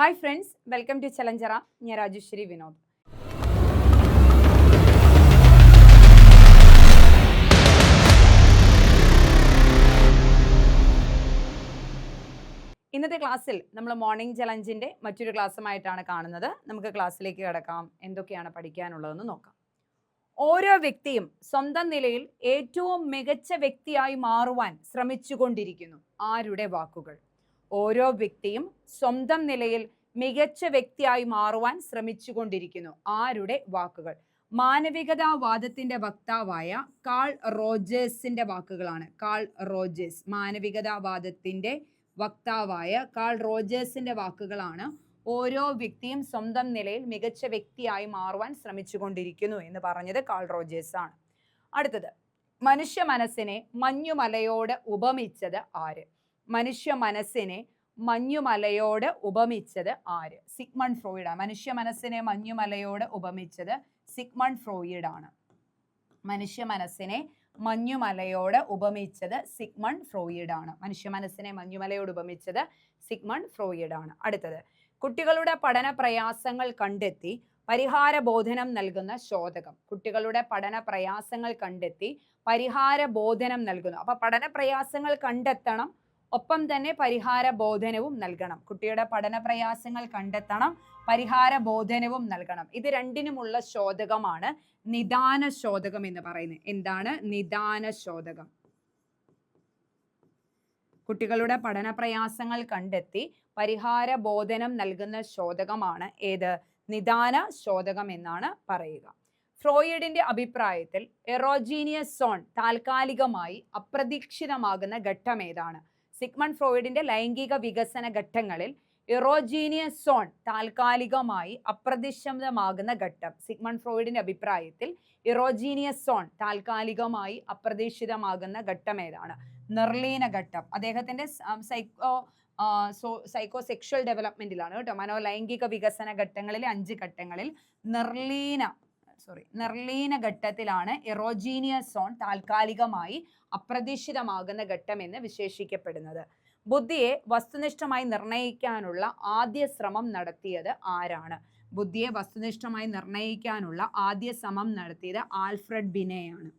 Hi friends, welcome to ചലഞ്ചറ. ഞാൻ രാജേശ്വരി വിനോദ്. ഇന്നത്തെ ക്ലാസ്സിൽ നമ്മൾ മോർണിംഗ് ചലഞ്ചിൻ്റെ മറ്റൊരു ക്ലാസ്സുമായിട്ടാണ് കാണുന്നത്. നമുക്ക് ക്ലാസ്സിലേക്ക് കിടക്കാം. എന്തൊക്കെയാണ് പഠിക്കാനുള്ളതെന്ന് നോക്കാം. ഓരോ വ്യക്തിയും സ്വന്തം നിലയിൽ ഏറ്റവും മികച്ച വ്യക്തിയായി മാറുവാൻ ശ്രമിച്ചുകൊണ്ടിരിക്കുന്നു. ആരുടെ വാക്കുകൾ? ഓരോ വ്യക്തിയും സ്വന്തം നിലയിൽ മികച്ച വ്യക്തിയായി മാറുവാൻ ശ്രമിച്ചുകൊണ്ടിരിക്കുന്നു. ആരുടെ വാക്കുകൾ? മാനവികതാവാദത്തിന്റെ വക്താവായ കാൾ റോജേഴ്സിന്റെ വാക്കുകളാണ്. കാൾ റോജേഴ്സ്, മാനവികതാവാദത്തിന്റെ വക്താവായ കാൾ റോജേഴ്സിന്റെ വാക്കുകളാണ് ഓരോ വ്യക്തിയും സ്വന്തം നിലയിൽ മികച്ച വ്യക്തിയായി മാറുവാൻ ശ്രമിച്ചുകൊണ്ടിരിക്കുന്നു എന്ന് പറഞ്ഞത് കാൾ റോജേഴ്സ് ആണ്. അടുത്തത്, മനുഷ്യ മനസ്സിനെ മഞ്ഞുമലയോട് ഉപമിച്ചത് ആര്? മനുഷ്യ മനസ്സിനെ മഞ്ഞുമലയോട് ഉപമിച്ചത് ആര്? സിഗ്മണ്ട് ഫ്രോയിഡ് ആണ്. മനുഷ്യ മനസ്സിനെ മഞ്ഞുമലയോട് ഉപമിച്ചത് സിഗ്മണ്ട് ഫ്രോയിഡ് ആണ്. മനുഷ്യ മനസ്സിനെ മഞ്ഞുമലയോട് ഉപമിച്ചത് സിഗ്മണ്ട് ഫ്രോയിഡ് ആണ്. മനുഷ്യ മനസ്സിനെ മഞ്ഞുമലയോട് ഉപമിച്ചത് സിഗ്മണ്ട് ഫ്രോയിഡ് ആണ്. അടുത്തത്, കുട്ടികളുടെ പഠന പ്രയാസങ്ങൾ കണ്ടെത്തി പരിഹാര ബോധനം നൽകുന്ന ശോധകം. കുട്ടികളുടെ പഠന പ്രയാസങ്ങൾ കണ്ടെത്തി പരിഹാര ബോധനം നൽകുന്നു. അപ്പൊ പഠന പ്രയാസങ്ങൾ കണ്ടെത്തണം, ഒപ്പം തന്നെ പരിഹാര ബോധനവും നൽകണം. കുട്ടിയുടെ പഠന പ്രയാസങ്ങൾ കണ്ടെത്തണം, പരിഹാര ബോധനവും നൽകണം. ഇത് രണ്ടിനുമുള്ള ശോധകമാണ് നിദാന ശോധകം എന്ന് പറയുന്നത്. എന്താണ് നിദാന ശോധകം? കുട്ടികളുടെ പഠന പ്രയാസങ്ങൾ കണ്ടെത്തി പരിഹാര ബോധനം നൽകുന്ന ശോധകമാണ് ഏത്? നിദാന ശോധകം എന്നാണ് പറയുക. ഫ്രോയിഡിന്റെ അഭിപ്രായത്തിൽ എറോജീനിയസ് സോൺ താൽക്കാലികമായി അപ്രതീക്ഷിതമാകുന്ന ഘട്ടം ഏതാണ്? സിഗ്മണ്ട് ഫ്രോയിഡിന്റെ ലൈംഗിക വികസന ഘട്ടങ്ങളിൽ എറോജീനിയസ് സോൺ താൽക്കാലികമായി അപ്രതീക്ഷിതമാകുന്ന ഘട്ടം. സിഗ്മണ്ട് ഫ്രോയിഡിന്റെ അഭിപ്രായത്തിൽ എറോജീനിയസ് സോൺ താൽക്കാലികമായി അപ്രതീക്ഷിതമാകുന്ന ഘട്ടം ഏതാണ്? നിർലീന ഘട്ടം. അദ്ദേഹത്തിന്റെ സൈക്കോ സെക്ഷൽ ഡെവലപ്മെന്റിലാണ് കേട്ടോ. മനോലൈംഗിക വികസന ഘട്ടങ്ങളിലെ 5 ഘട്ടങ്ങളിൽ നിർലീന ഘട്ടത്തിലാണ് എറോജീനിയസ് സോൺ താൽക്കാലികമായി അപ്രതീക്ഷിതമാകുന്ന ഘട്ടം എന്ന് വിശേഷിക്കപ്പെടുന്നത്. ബുദ്ധിയെ വസ്തുനിഷ്ഠമായി നിർണയിക്കാനുള്ള ആദ്യ ശ്രമം നടത്തിയത് ആരാണ്? ബുദ്ധിയെ വസ്തുനിഷ്ഠമായി നിർണയിക്കാനുള്ള ആദ്യ ശ്രമം നടത്തിയത് ആൽഫ്രഡ് ബിനെയാണ്.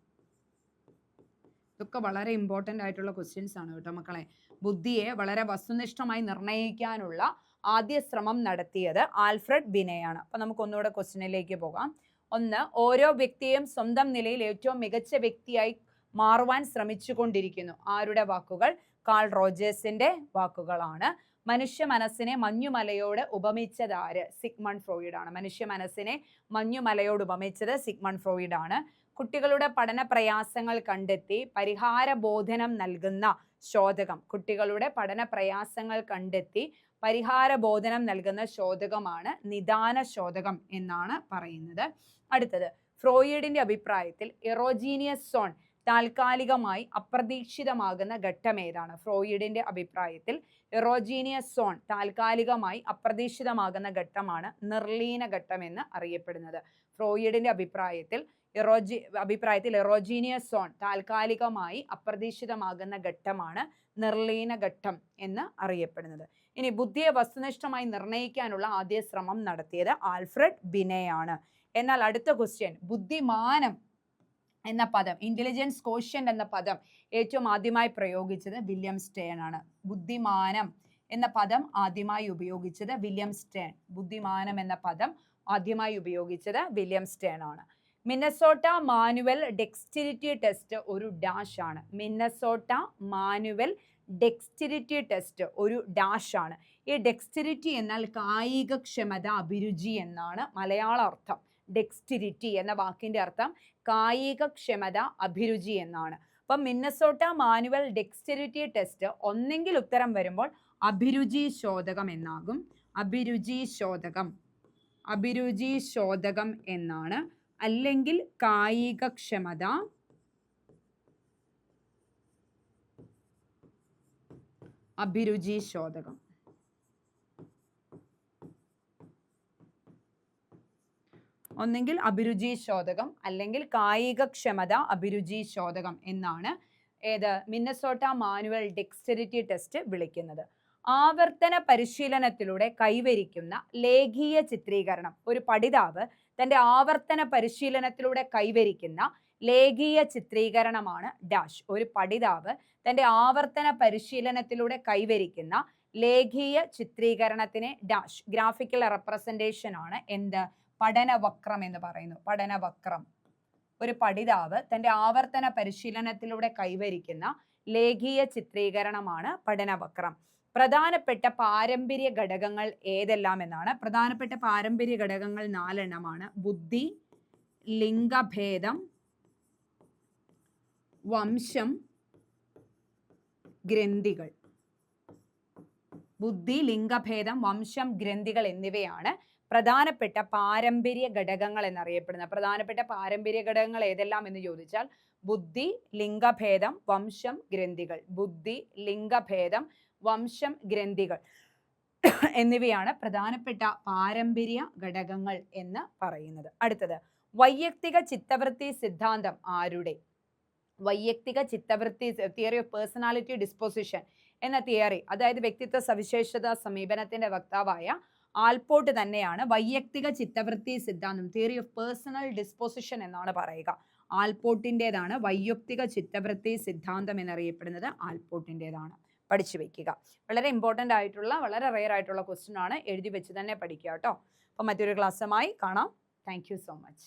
ഇതൊക്കെ വളരെ ഇമ്പോർട്ടൻ്റ് ആയിട്ടുള്ള ക്വസ്റ്റ്യൻസ് ആണ് കേട്ടോ മക്കളെ. ബുദ്ധിയെ വളരെ വസ്തുനിഷ്ഠമായി നിർണയിക്കാനുള്ള ആദ്യ ശ്രമം നടത്തിയത് ആൽഫ്രഡ് ബിനെയാണ്. അപ്പൊ നമുക്ക് ഒന്നുകൂടെ ക്വസ്റ്റ്യനിലേക്ക് പോകാം. 1, ഓരോ വ്യക്തിയും സ്വന്തം നിലയിൽ ഏറ്റവും മികച്ച വ്യക്തിയായി മാറുവാൻ ശ്രമിച്ചുകൊണ്ടിരിക്കുന്നു. ആരുടെ വാക്കുകൾ? കാൾ റോജേഴ്സിന്റെ വാക്കുകളാണ്. മനുഷ്യ മനസ്സിനെ മഞ്ഞുമലയോട് ഉപമിച്ചത് ആര്? സിഗ്മണ്ട് ഫ്രോയിഡ് ആണ്. മനുഷ്യ മനസ്സിനെ മഞ്ഞുമലയോട് ഉപമിച്ചത് സിഗ്മണ്ട് ഫ്രോയിഡ് ആണ്. കുട്ടികളുടെ പഠന പ്രയാസങ്ങൾ കണ്ടെത്തി പരിഹാര ബോധനം നൽകുന്ന ശോധകം. കുട്ടികളുടെ പഠന പ്രയാസങ്ങൾ കണ്ടെത്തി പരിഹാര ബോധനം നൽകുന്ന ശോധകമാണ് നിദാന ശോധകം എന്നാണ് പറയുന്നത്. അടുത്തത്, ഫ്രോയിഡിന്റെ അഭിപ്രായത്തിൽ എറോജീനിയസ് സോൺ താൽക്കാലികമായി അപ്രതീക്ഷിതമാകുന്ന ഘട്ടം ഏതാണ്? ഫ്രോയിഡിന്റെ അഭിപ്രായത്തിൽ എറോജീനിയസ് സോൺ താൽക്കാലികമായി അപ്രതീക്ഷിതമാകുന്ന ഘട്ടമാണ് നിർലീന ഘട്ടം എന്ന് അറിയപ്പെടുന്നത്. ഫ്രോയിഡിന്റെ അഭിപ്രായത്തിൽ എറോജീനിയസ് സോൺ താൽക്കാലികമായി അപ്രതീക്ഷിതമാകുന്ന ഘട്ടമാണ് നിർലീന ഘട്ടം എന്ന് അറിയപ്പെടുന്നത്. ഇനി ബുദ്ധിയെ വസ്തുനിഷ്ഠമായി നിർണയിക്കാനുള്ള ആദ്യ ശ്രമം നടത്തിയത് ആൽഫ്രഡ് ബിനെയാണ്. എന്നാൽ അടുത്ത ക്വസ്റ്റ്യൻ, ബുദ്ധിമാനം എന്ന പദം, ഇന്റലിജൻസ് കോഷ്യന്റ് എന്ന പദം ഏറ്റവും ആദ്യമായി പ്രയോഗിച്ചത് വില്യം സ്റ്റേൺ ആണ്. ബുദ്ധിമാനം എന്ന പദം ആദ്യമായി ഉപയോഗിച്ചത് വില്യം സ്റ്റേൺ. ബുദ്ധിമാനം എന്ന പദം ആദ്യമായി ഉപയോഗിച്ചത് വില്യം സ്റ്റേൺ ആണ്. മിന്നസോട്ട മാനുവൽ ഡെക്സ്റ്റിരിറ്റി ടെസ്റ്റ് ഒരു ഡാഷ് ആണ്. മിന്നസോട്ട മാനുവൽ ഡെക്സ്റ്റിരിറ്റി ടെസ്റ്റ് ഒരു ഡാഷ് ആണ്. ഈ ഡെക്സ്റ്റിരിറ്റി എന്നാൽ കായികക്ഷമത, അഭിരുചി എന്നാണ് മലയാള അർത്ഥം. ഡെക്സ്റ്റിരിറ്റി എന്ന വാക്കിന്റെ അർത്ഥം കായികക്ഷമത, അഭിരുചി എന്നാണ്. അപ്പം മിന്നസോട്ട മാനുവൽ ഡെക്സ്റ്റിരിറ്റി ടെസ്റ്റ് ഒന്നെങ്കിൽ ഉത്തരം വരുമ്പോൾ അഭിരുചി ശോധകം എന്നാകും. അഭിരുചി ശോധകം എന്നാണ്. അല്ലെങ്കിൽ കായികക്ഷമത, അഭിരുചി ശോധകം. ഒന്നെങ്കിൽ അഭിരുചി ശോധകം അല്ലെങ്കിൽ കായികക്ഷമത അഭിരുചി ശോധകം എന്നാണ് ഏത് മിന്നസോട്ട മാനുവൽ ഡെക്സ്റ്റിരിറ്റി ടെസ്റ്റ് വിളിക്കുന്നത്. ആവർത്തന പരിശീലനത്തിലൂടെ കൈവരിക്കുന്ന ലേഖീയ ചിത്രീകരണം. ഒരു പഠിതാവ് തന്റെ ആവർത്തന പരിശീലനത്തിലൂടെ കൈവരിക്കുന്ന ലേഖീയ ചിത്രീകരണമാണ് ഡാഷ്. ഒരു പഠിതാവ് തന്റെ ആവർത്തന പരിശീലനത്തിലൂടെ കൈവരിക്കുന്ന ലേഖീയ ചിത്രീകരണത്തിനെ ഡാഷ്. ഗ്രാഫിക്കൽ റെപ്രസെന്റേഷൻ ആണ് എന്ത്? പഠനവക്രം എന്ന് പറയുന്നു. പഠനവക്രം. ഒരു പഠിതാവ് തന്റെ ആവർത്തന പരിശീലനത്തിലൂടെ കൈവരിക്കുന്ന ലേഖീയ ചിത്രീകരണമാണ് പഠനവക്രം. പ്രധാനപ്പെട്ട പാരമ്പര്യ ഘടകങ്ങൾ ഏതെല്ലാം എന്നാണ്. പ്രധാനപ്പെട്ട പാരമ്പര്യ ഘടകങ്ങൾ 4 എണ്ണമാണ്. ബുദ്ധി, ലിംഗഭേദം, വംശം, ഗ്രന്ഥികൾ. ബുദ്ധി, ലിംഗഭേദം, വംശം, ഗ്രന്ഥികൾ എന്നിവയാണ് പ്രധാനപ്പെട്ട പാരമ്പര്യ ഘടകങ്ങൾ എന്നറിയപ്പെടുന്നത്. പ്രധാനപ്പെട്ട പാരമ്പര്യ ഘടകങ്ങൾ ഏതെല്ലാം എന്ന് ചോദിച്ചാൽ ബുദ്ധി, ലിംഗഭേദം, വംശം, ഗ്രന്ഥികൾ. ബുദ്ധി, ലിംഗഭേദം, വംശം, ഗ്രന്ഥികൾ എന്നിവയാണ് പ്രധാനപ്പെട്ട പാരമ്പര്യ ഘടകങ്ങൾ എന്ന് പറയുന്നത്. അടുത്തത് വൈയക്തിക ചിത്തവൃത്തി സിദ്ധാന്തം ആരുടെ? വൈയക്തിക ചിത്തവൃത്തി, തിയറി ഓഫ് പേഴ്സണാലിറ്റി ഡിസ്പോസിഷൻ എന്ന തിയറി, അതായത് വ്യക്തിത്വ സവിശേഷത സമീപനത്തിന്റെ വക്താവായ ആൽപോർട്ട് തന്നെയാണ് വൈയക്തിക ചിത്തവൃത്തി സിദ്ധാന്തം, തിയറി ഓഫ് പേഴ്സണൽ ഡിസ്പോസിഷൻ എന്നാണ് പറയുക. ആൽപോർട്ടിൻ്റെതാണ് വൈയക്തിക ചിത്തവൃത്തി സിദ്ധാന്തം എന്നറിയപ്പെടുന്നത്. ആൽപോർട്ടിൻ്റെതാണ്. പഠിച്ചു വെക്കുക. വളരെ ഇമ്പോർട്ടൻ്റ് ആയിട്ടുള്ള, വളരെ റെയർ ആയിട്ടുള്ള ക്വസ്റ്റ്യൻ ആണ്. എഴുതി വെച്ച് തന്നെ പഠിക്കുക കേട്ടോ. അപ്പം മറ്റൊരു ക്ലാസ്സുമായി കാണാം. Thank you so much.